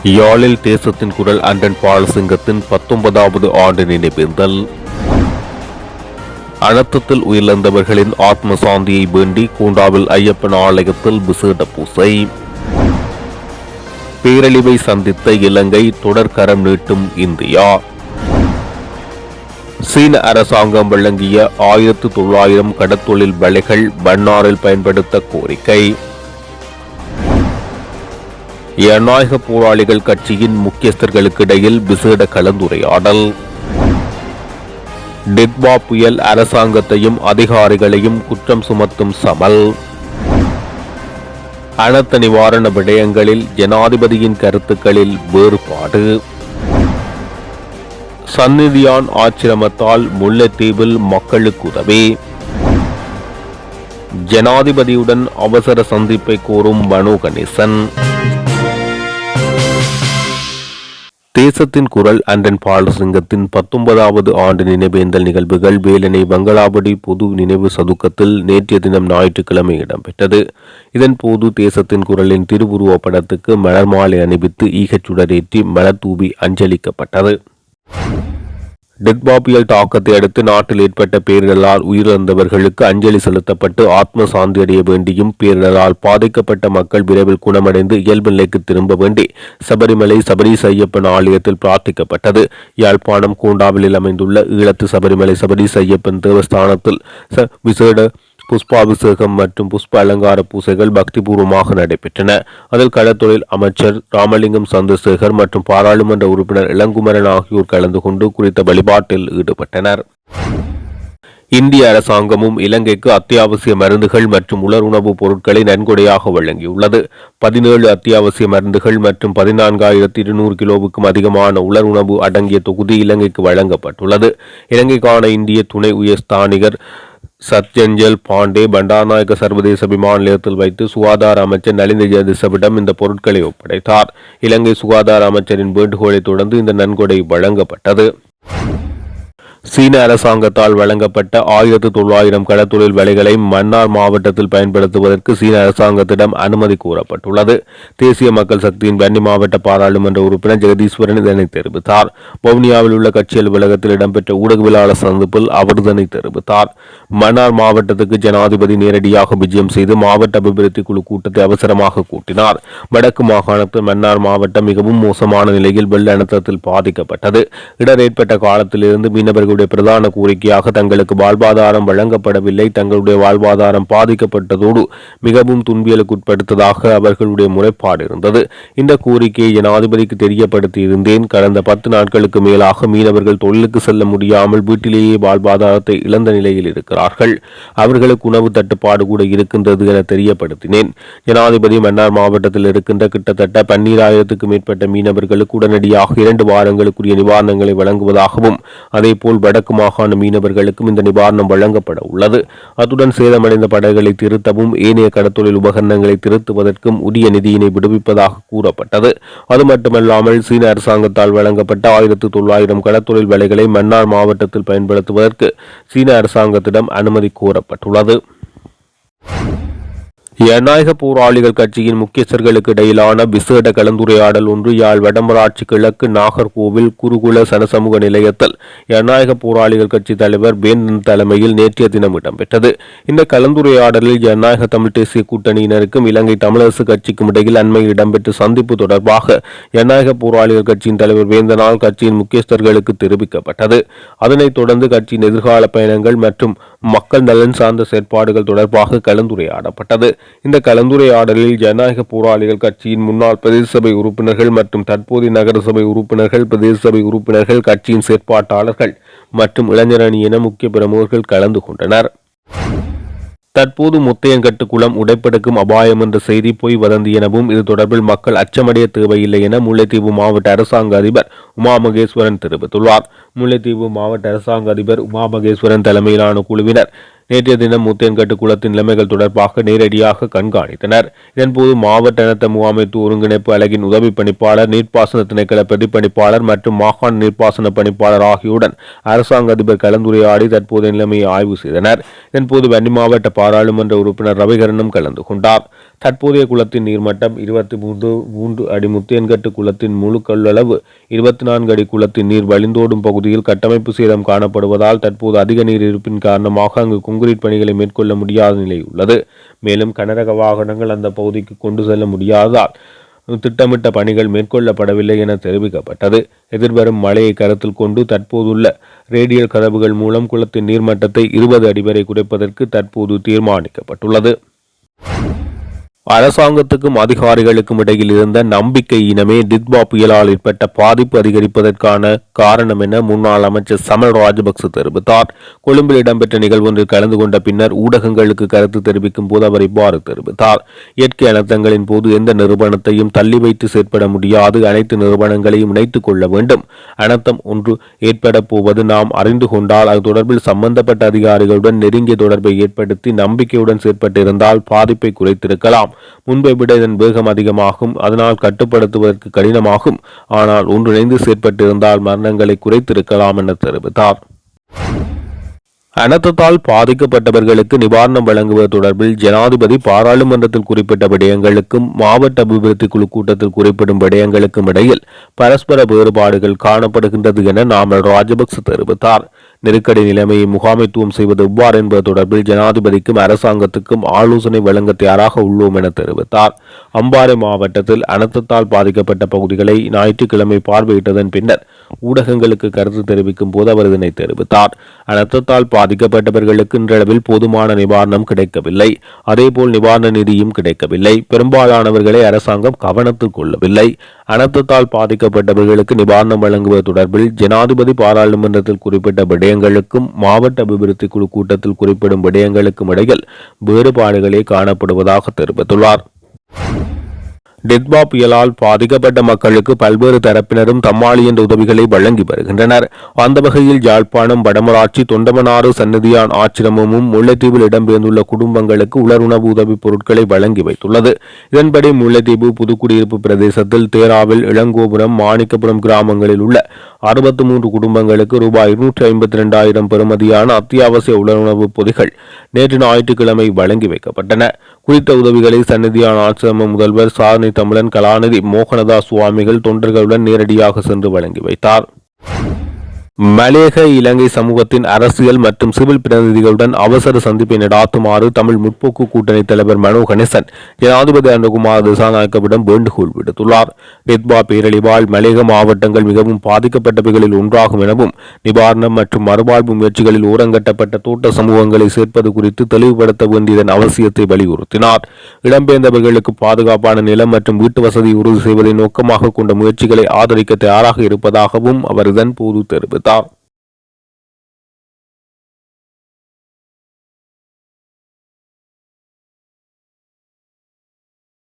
யாழில் தேசத்தின் குரல் அண்டன் பாலசிங்கத்தின் 19வது ஆண்டு நினைவேந்தல். அனர்த்தத்தில் உயிரிழந்தவர்களின் ஆத்ம சாந்தியை வேண்டி கூண்டாவில் ஐயப்பன் ஆலயத்தில் விசேட பூசை. பேரழிவை சந்தித்த இலங்கை தொடர்கரம் நீட்டும் இந்தியா. சீன அரசாங்கம் வழங்கிய 1900 கடற்தொழில் வலைகள் மன்னாரில் பயன்படுத்த கோரிக்கை. ஜனநாயக போராளிகள் கட்சியின் முக்கியஸ்தர்களுக்கு இடையில் விசேட கலந்துரையாடல். டிட்வா புயல் அரசாங்கத்தையும் அதிகாரிகளையும் குற்றம் சுமத்தும் சமல். அனர்த்த நிவாரண விடயங்களில் ஜனாதிபதியின் கருத்துக்களில் வேறுபாடு. சந்நிதியான் ஆச்சிரமத்தால் முல்லைத்தீவில் மக்களுக்கு உதவி. ஜனாதிபதியுடன் அவசர சந்திப்பை கோரும் மனோ கணேசன். தேசத்தின் குரல் அண்டன் பாலசிங்கத்தின் 19வது ஆண்டு நினைவேந்தல் நிகழ்வுகள் வேலனை வங்களாபடி பொது நினைவு சதுக்கத்தில் நேற்றைய தினம் ஞாயிற்றுக்கிழமை இடம்பெற்றது. இதன்போது தேசத்தின் குரலின் திருவுருவ படத்துக்கு மலர் மாலை அணிவித்து ஈகச்சுடரேற்றி மலர் தூவி அஞ்சலிக்கப்பட்டது. டிட்வா புயல் தாக்கத்தை அடுத்து நாட்டில் ஏற்பட்ட பேரிடரால் உயிரிழந்தவர்களுக்கு அஞ்சலி செலுத்தப்பட்டு ஆத்ம சாந்தியடைய வேண்டியும் பேரிடரால் பாதிக்கப்பட்ட மக்கள் விரைவில் குணமடைந்து இயல்பு நிலைக்கு திரும்ப வேண்டி சபரிமலை சபரீச ஐயப்பன் ஆலயத்தில் பிரார்த்திக்கப்பட்டது. யாழ்ப்பாணம் கூண்டாவிலில் அமைந்துள்ள ஈழத்து சபரிமலை சபரீச ஐயப்பன் தேவஸ்தானத்தில் விசேட புஷ்பாபிஷேகம் மற்றும் புஷ்ப அலங்கார பூசைகள் பக்திபூர்வமாக நடைபெற்றன. அதில் கடற்தொழில் அமைச்சர் ராமலிங்கம் சந்திரசேகர் மற்றும் பாராளுமன்ற உறுப்பினர் இளங்குமரன் ஆகியோர் கலந்து கொண்டு குறித்த வழிபாட்டில் ஈடுபட்டனர். இந்திய அரசாங்கமும் இலங்கைக்கு அத்தியாவசிய மருந்துகள் மற்றும் உலர் உணவுப் பொருட்களை நன்கொடையாக வழங்கியுள்ளது. 17 அத்தியாவசிய மருந்துகள் மற்றும் 14,200 கிலோவுக்கும் அதிகமான உலர் உணவு அடங்கிய தொகுதி இலங்கைக்கு வழங்கப்பட்டுள்ளது. இலங்கைக்கான இந்திய துணை உயர்ஸ்தானிகர் சத்யஞ்சல் பாண்டே பண்டாரநாயக்க சர்வதேச விமான நிலையத்தில் வைத்து சுகாதார அமைச்சர் நலிந்த ஜெயதிசவிடம் இந்த பொருட்களை ஒப்படைத்தார். இலங்கை சுகாதார அமைச்சரின் வேண்டுகோளை தொடர்ந்து இந்த நன்கொடை வழங்கப்பட்டது. சீன அரசாங்கத்தால் வழங்கப்பட்ட 1900 கடற்தொழில் வலைகளை மன்னார் மாவட்டத்தில் பயன்படுத்துவதற்கு சீன அரசாங்கத்திடம் அனுமதி கோரப்பட்டுள்ளது. தேசிய மக்கள் சக்தியின் வன்னி மாவட்ட பாராளுமன்ற உறுப்பினர் ஜெகதீஸ்வரன் இதனை தெரிவித்தார். வவுனியாவில் உள்ள கட்சி அலுவலகத்தில் இடம்பெற்ற ஊடகவியலாளர் சந்திப்பில் அவர் இதனை தெரிவித்தார். மன்னார் மாவட்டத்துக்கு ஜனாதிபதி நேரடியாக விஜயம் செய்து மாவட்ட அபிவிருத்தி குழு கூட்டத்தை அவசரமாக கூட்டினார். வடக்கு மாகாணத்தில் மன்னார் மாவட்டம் மிகவும் மோசமான நிலையில் வெள்ள அனர்த்தத்தில் பாதிக்கப்பட்டது. இடர் ஏற்பட்ட காலத்திலிருந்து மீனவர்கள் பிரதான கோரிக்கையாக தங்களுக்கு வாழ்வாதாரம் வழங்கப்படவில்லை, தங்களுடைய வாழ்வாதாரம் பாதிக்கப்பட்டதோடு மிகவும் துன்பியலுக்குட்படுத்ததாக அவர்களுடைய முறைப்பாடு இருந்தது. இந்த கோரிக்கையை ஜனாதிபதிக்கு தெரியப்படுத்தி இருந்தேன். கடந்த 10 நாட்களுக்கு மேலாக மீனவர்கள் தொழிலுக்கு செல்ல முடியாமல் வீட்டிலேயே வாழ்வாதாரத்தை இழந்த நிலையில் இருக்கிறார்கள். அவர்களுக்கு உணவு தட்டுப்பாடு கூட இருக்கின்றது என தெரியப்படுத்தினேன். ஜனாதிபதி மன்னார் மாவட்டத்தில் இருக்கின்ற கிட்டத்தட்ட 12,000க்கும் மேற்பட்ட மீனவர்களுக்கு உடனடியாக 2 வாரங்களுக்குரிய நிவாரணங்களை வழங்குவதாகவும் அதேபோல் வடக்கு மாகாண மீனவர்களுக்கும் இந்த நிவாரணம் வழங்கப்பட உள்ளது. அத்துடன் சேதமடைந்த படகுகளை திருத்தவும் ஏனைய கடற்தொழில் உபகரணங்களை திருத்துவதற்கும் உரிய நிதியினை விடுவிப்பதாக கூறப்பட்டது. அது மட்டுமல்லாமல் சீன அரசாங்கத்தால் வழங்கப்பட்ட 1900 கடற்தொழில் வலைகளை மன்னார் மாவட்டத்தில் பயன்படுத்துவதற்கு சீன அரசாங்கத்திடம் அனுமதி கோரப்பட்டுள்ளது. ஜனநாயக போராளிகள் கட்சியின் முக்கியஸ்தர்களுக்கு இடையிலான விசேட கலந்துரையாடல் ஒன்று யாழ் வடமராட்சி கிழக்கு நாகர்கோவில் குருகுல சனசமூக நிலையத்தில் ஜனநாயக போராளிகள் கட்சி தலைவர் வேந்தன் தலைமையில் நேற்றைய தினம் இடம்பெற்றது. இந்த கலந்துரையாடலில் ஜனநாயக தமிழ் தேசிய கூட்டணியினருக்கும் இலங்கை தமிழரசு கட்சிக்கும் இடையில் அண்மையில் இடம்பெற்ற சந்திப்பு தொடர்பாக ஜனநாயக போராளிகள் கட்சியின் தலைவர் வேந்தனால் கட்சியின் முக்கியஸ்தர்களுக்கு தெரிவிக்கப்பட்டது. அதனைத் தொடர்ந்து கட்சியின் எதிர்கால பயணங்கள் மற்றும் மக்கள் நலன் சார்ந்த செயற்பாடுகள் தொடர்பாக கலந்துரையாடப்பட்டது. இந்த கலந்துரையாடலில் ஜனநாயக போராளிகள் கட்சியின் முன்னாள் பிரதேச சபை உறுப்பினர்கள் மற்றும் தற்போதைய நகர சபை உறுப்பினர்கள், பிரதேச சபை உறுப்பினர்கள், கட்சியின் செயற்பாட்டாளர்கள் மற்றும் இளைஞரணி என முக்கிய பிரமுகர்கள் கலந்து கொண்டனர். தற்போது முத்தையங்கட்டு குளம் உடைப்பெடுக்கும் அபாயம் என்ற செய்தி பொய் வதந்தி எனவும் இது தொடர்பில் மக்கள் அச்சமடைய தேவையில்லை என முல்லைத்தீவு மாவட்ட அரசாங்க அதிபர் உமா மகேஸ்வரன் தெரிவித்துள்ளார். முல்லைத்தீவு மாவட்ட அரசாங்க அதிபர் உமா மகேஸ்வரன் தலைமையிலான குழுவினர் நேற்றைய தினம் முத்தையன்கட்டு குளத்தின் நிலைமைகள் தொடர்பாக நேரடியாக கண்காணித்தனர். இதன்போது மாவட்ட அனர்த்த முகாமைத்துவ ஒருங்கிணைப்பு அலகின் உதவி பணிப்பாளர், நீர்ப்பாசன திணைக்கள பிரதிப்பணிப்பாளர் மற்றும் மாகாண நீர்ப்பாசன பணிப்பாளர் ஆகியோருடன் அரசாங்க அதிபர் கலந்துரையாடி தற்போதைய நிலைமையை ஆய்வு செய்தனர். இதன்போது வன்னி மாவட்ட பாராளுமன்ற உறுப்பினர் ரவிகரனும் கலந்து கொண்டார். தற்போதைய குளத்தின் நீர்மட்டம் 23 அடி. முத்தியன்கட்டு குளத்தின் முழு கொள்ளளவு 24 அடி. குளத்தின் நீர் வழிந்தோடும் பகுதியில் கட்டமைப்பு சேதம் காணப்படுவதால் தற்போது அதிக நீர் இருப்பின் காரணமாக அங்கு கொங்கிரீட் பணிகளை மேற்கொள்ள முடியாத நிலை உள்ளது. மேலும் கனரக வாகனங்கள் அந்த பகுதிக்கு கொண்டு செல்ல முடியாததால் திட்டமிட்ட பணிகள் மேற்கொள்ளப்படவில்லை என தெரிவிக்கப்பட்டது. எதிர்வரும் மழையை கருத்தில் கொண்டு தற்போதுள்ள ரேடியல் கதவுகள் மூலம் குளத்தின் நீர்மட்டத்தை 20 அடி வரை குறைப்பதற்கு தற்போது தீர்மானிக்கப்பட்டுள்ளது. அரசாங்கத்துக்கும் அதிகாரிகளுக்கும் இடையில் இருந்த நம்பிக்கை இனமே டித்வா புயலால் ஏற்பட்ட பாதிப்பு அதிகரிப்பதற்கான காரணம் என முன்னாள் அமைச்சர் சமல் ராஜபக்ச தெரிவித்தார். கொழும்பில் இடம்பெற்ற நிகழ்வொன்றில் கலந்து கொண்ட பின்னர் ஊடகங்களுக்கு கருத்து தெரிவிக்கும் போது அவர் இவ்வாறு தெரிவித்தார். இயற்கை அனர்த்தங்களின் போது எந்த நிறுவனத்தையும் தள்ளி வைத்து செயற்பட முடியாது. அனைத்து நிறுவனங்களையும் இணைத்துக் கொள்ள வேண்டும். அனர்த்தம் ஒன்று ஏற்பட போவது நாம் அறிந்து கொண்டால் அது தொடர்பில் சம்பந்தப்பட்ட அதிகாரிகளுடன் நெருங்கிய தொடர்பை ஏற்படுத்தி நம்பிக்கையுடன் செயற்பட்டிருந்தால் பாதிப்பை குறைத்திருக்கலாம். முன்பை விட இதன் வேகம் அதிகமாகும். அதனால் கட்டுப்படுத்துவதற்கு கடினமாகும். ஆனால் ஒன்றிணைந்து செயற்பட்டிருந்தால் மரணங்களை குறைத்திருக்கலாம் என தெரிவித்தார். அனர்த்தத்தால் பாதிக்கப்பட்டவர்களுக்கு நிவாரணம் வழங்குவது தொடர்பில் ஜனாதிபதி பாராளுமன்றத்தில் குறிப்பிட்ட விடயங்களுக்கும் மாவட்ட அபிவிருத்தி குழு கூட்டத்தில் குறிப்பிடும் விடயங்களுக்கும் இடையில் பரஸ்பர வேறுபாடுகள் காணப்படுகின்றது என நாமல் ராஜபக்ச தெரிவித்தார். நெருக்கடி நிலைமையை முகாமைத்துவம் செய்வது எவ்வாறு என்பது தொடர்பில் ஜனாதிபதிக்கும் அரசாங்கத்துக்கும் ஆலோசனை வழங்க தயாராக உள்ளோம் என தெரிவித்தார். அம்பாறை மாவட்டத்தில் அனர்த்தத்தால் பாதிக்கப்பட்ட பகுதிகளை ஞாயிற்றுக்கிழமை பார்வையிட்டதன் பின்னர் ஊடகங்களுக்கு கருத்து தெரிவிக்கும் போது அவர் இதனை தெரிவித்தார். அனர்த்தத்தால் பாதிக்கப்பட்டவர்களுக்கு இன்றளவில் போதுமான நிவாரணம் கிடைக்கவில்லை. அதேபோல் நிவாரண நிதியும் கிடைக்கவில்லை. பெரும்பாலானவர்களை அரசாங்கம் கவனத்தில் கொள்ளவில்லை. அனர்த்தத்தால் பாதிக்கப்பட்டவர்களுக்கு நிவாரணம் வழங்குவது தொடர்பில் ஜனாதிபதி பாராளுமன்றத்தில் குறிப்பிட்ட விடயங்களுக்கும் மாவட்ட அபிவிருத்தி குழு கூட்டத்தில் குறிப்பிடும் விடயங்களுக்கும் இடையில் வேறுபாடுகளே காணப்படுவதாக தெரிவித்துள்ளார். டித்வா புயலால் பாதிக்கப்பட்ட மக்களுக்கு பல்வேறு தரப்பினரும் தம்மாளி என்ற உதவிகளை வழங்கி வருகின்றனர். அந்த வகையில் யாழ்ப்பாணம் வடமராட்சி தொண்டமனாறு சன்னதியான் ஆச்சிரமமும் முல்லைத்தீவில் இடம்பெயர்ந்துள்ள குடும்பங்களுக்கு உலருணவு உதவிப் பொருட்களை வழங்கி வைத்துள்ளது. இதன்படி முல்லைத்தீவு புதுக்குடியிருப்பு பிரதேசத்தில் தேராவில் இளங்கோபுரம் மாணிக்கபுரம் கிராமங்களில் உள்ள 63 குடும்பங்களுக்கு ரூபாய் 252,000 பெறுமதியான அத்தியாவசிய உலருணவு பொதிகள் நேற்று ஞாயிற்றுக்கிழமை வழங்கி வைக்கப்பட்டன. குறித்த உதவிகளை சன்னதியான் ஆசிரம முதல்வர் சாதனை தமிழன் கலாநிதி மோகனதாஸ் சுவாமிகள் தொண்டர்களுடன் நேரடியாக சென்று வழங்கி வைத்தார். மலேக இலங்கை சமூகத்தின் அரசியல் மற்றும் சிவில் பிரதிநிதிகளுடன் அவசர சந்திப்பை நடாத்துமாறு தமிழ் முற்போக்கு கூட்டணி தலைவர் மனோ கணேசன் ஜனாதிபதி அனுகுமார் திசாநாயக்கவிடம் வேண்டுகோள் விடுத்துள்ளார். டித்வா பேரழிவால் மலேக மாவட்டங்கள் மிகவும் பாதிக்கப்பட்டவைகளில் ஒன்றாகும் எனவும் நிவாரணம் மற்றும் மறுவாழ்வு முயற்சிகளில் ஓரங்கட்டப்பட்ட தோட்ட சமூகங்களை சேர்ப்பது குறித்து தெளிவுபடுத்த வேண்டியதன் அவசியத்தை வலியுறுத்தினார். இடம்பெயர்ந்தவர்களுக்கு பாதுகாப்பான நிலம் மற்றும் வீட்டு வசதி உறுதி செய்வதை நோக்கமாக கொண்ட முயற்சிகளை ஆதரிக்க தயாராக இருப்பதாகவும் அவர் இதன் போது தெரிவித்தார்.